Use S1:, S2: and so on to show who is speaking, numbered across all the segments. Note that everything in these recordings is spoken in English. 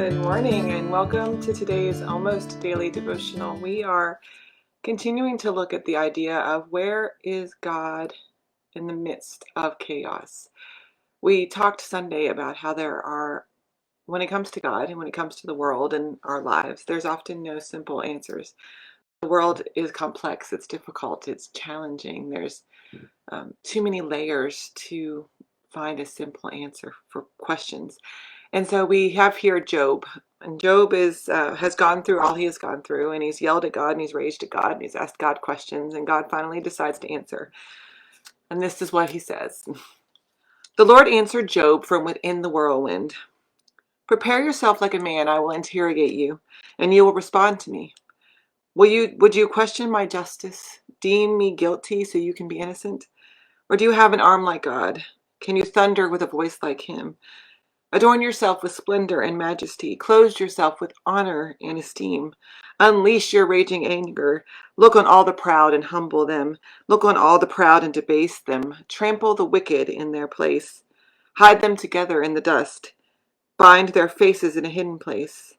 S1: Good morning and welcome to today's almost daily devotional. We are continuing to look at the idea of where is God in the midst of chaos. We talked Sunday about how when it comes to God and when it comes to the world and our lives, there's often no simple answers. The world is complex, it's difficult, it's challenging. There's too many layers to find a simple answer for questions. And so we have here Job, and Job has gone through all he has gone through, and he's yelled at God, and he's raged at God, and he's asked God questions, and God finally decides to answer. And this is what he says. The Lord answered Job from within the whirlwind. Prepare yourself like a man, I will interrogate you, and you will respond to me. Would you question my justice, deem me guilty so you can be innocent? Or do you have an arm like God? Can you thunder with a voice like him? Adorn yourself with splendor and majesty. Clothe yourself with honor and esteem. Unleash your raging anger. Look on all the proud and humble them. Look on all the proud and debase them. Trample the wicked in their place. Hide them together in the dust. Bind their faces in a hidden place.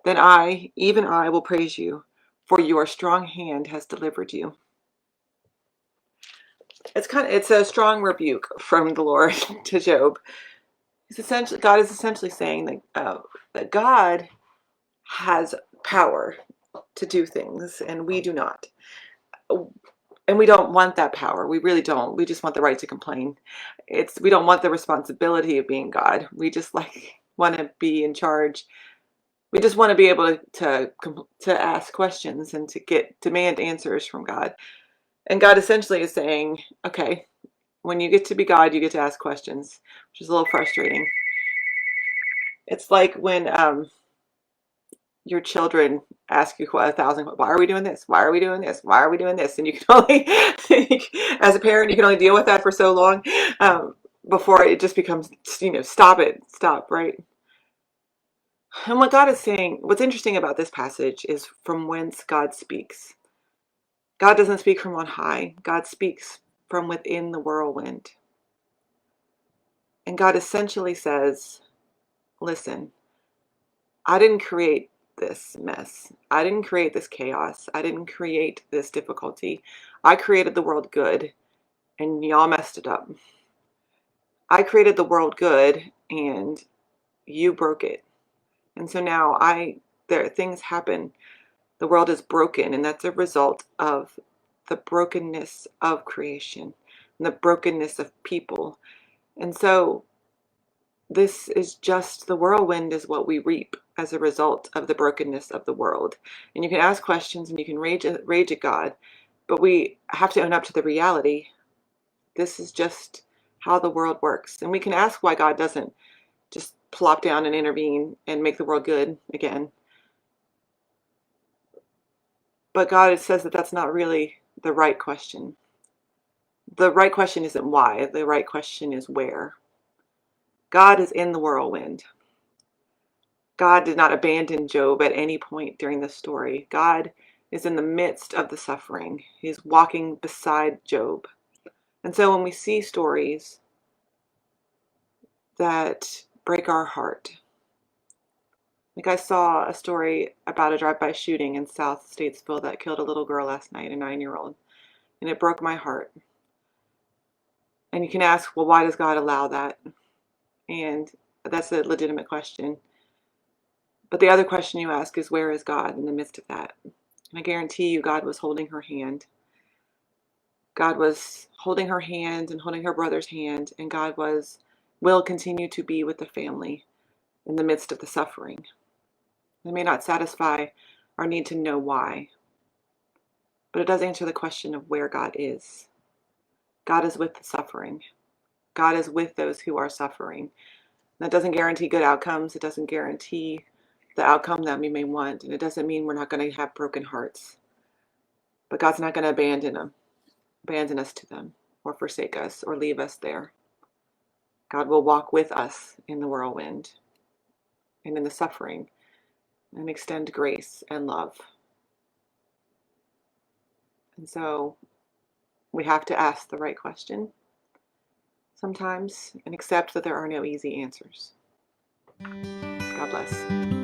S1: Then I, even I, will praise you, for your strong hand has delivered you. It's a strong rebuke from the Lord to Job. God is essentially saying that God has power to do things, and we do not. And we don't want that power. We really don't. We just want the right to complain. We don't want the responsibility of being God. We just want to be in charge. We just want to be able to ask questions and to demand answers from God. And God essentially is saying, okay, when you get to be God, you get to ask questions, which is a little frustrating. It's like when your children ask you 1,000, why are we doing this? Why are we doing this? Why are we doing this? And you can only, as a parent, you can only deal with that for so long before it just becomes, stop it, stop, right? And what God is saying, what's interesting about this passage is from whence God speaks. God doesn't speak from on high. God speaks from within the whirlwind. And God essentially says, listen, I didn't create this mess. I didn't create this chaos. I didn't create this difficulty. I created the world good, and y'all messed it up. I created the world good, and you broke it. And so now things happen. The world is broken, and that's a result of the brokenness of creation and the brokenness of people. And so this is just the whirlwind is what we reap as a result of the brokenness of the world. And you can ask questions and you can rage at God, but we have to own up to the reality. This is just how the world works. And we can ask why God doesn't just plop down and intervene and make the world good again. But God says that that's not really the right question. The right question isn't why. The right question is where. God is in the whirlwind. God did not abandon Job at any point during this story. God is in the midst of the suffering. He's walking beside Job. And so when we see stories that break our heart, like I saw a story about a drive-by shooting in South Statesville that killed a little girl last night, a 9-year-old, and it broke my heart. And you can ask, well, why does God allow that? And that's a legitimate question. But the other question you ask is, where is God in the midst of that? And I guarantee you, God was holding her hand. God was holding her hand and holding her brother's hand, and God will continue to be with the family in the midst of the suffering. It may not satisfy our need to know why, but it does answer the question of where God is. God is with the suffering. God is with those who are suffering. That doesn't guarantee good outcomes. It doesn't guarantee the outcome that we may want, and it doesn't mean we're not going to have broken hearts. But God's not going to abandon us to them, or forsake us, or leave us there. God will walk with us in the whirlwind and in the suffering and extend grace and love. And so we have to ask the right question sometimes and accept that there are no easy answers. God bless.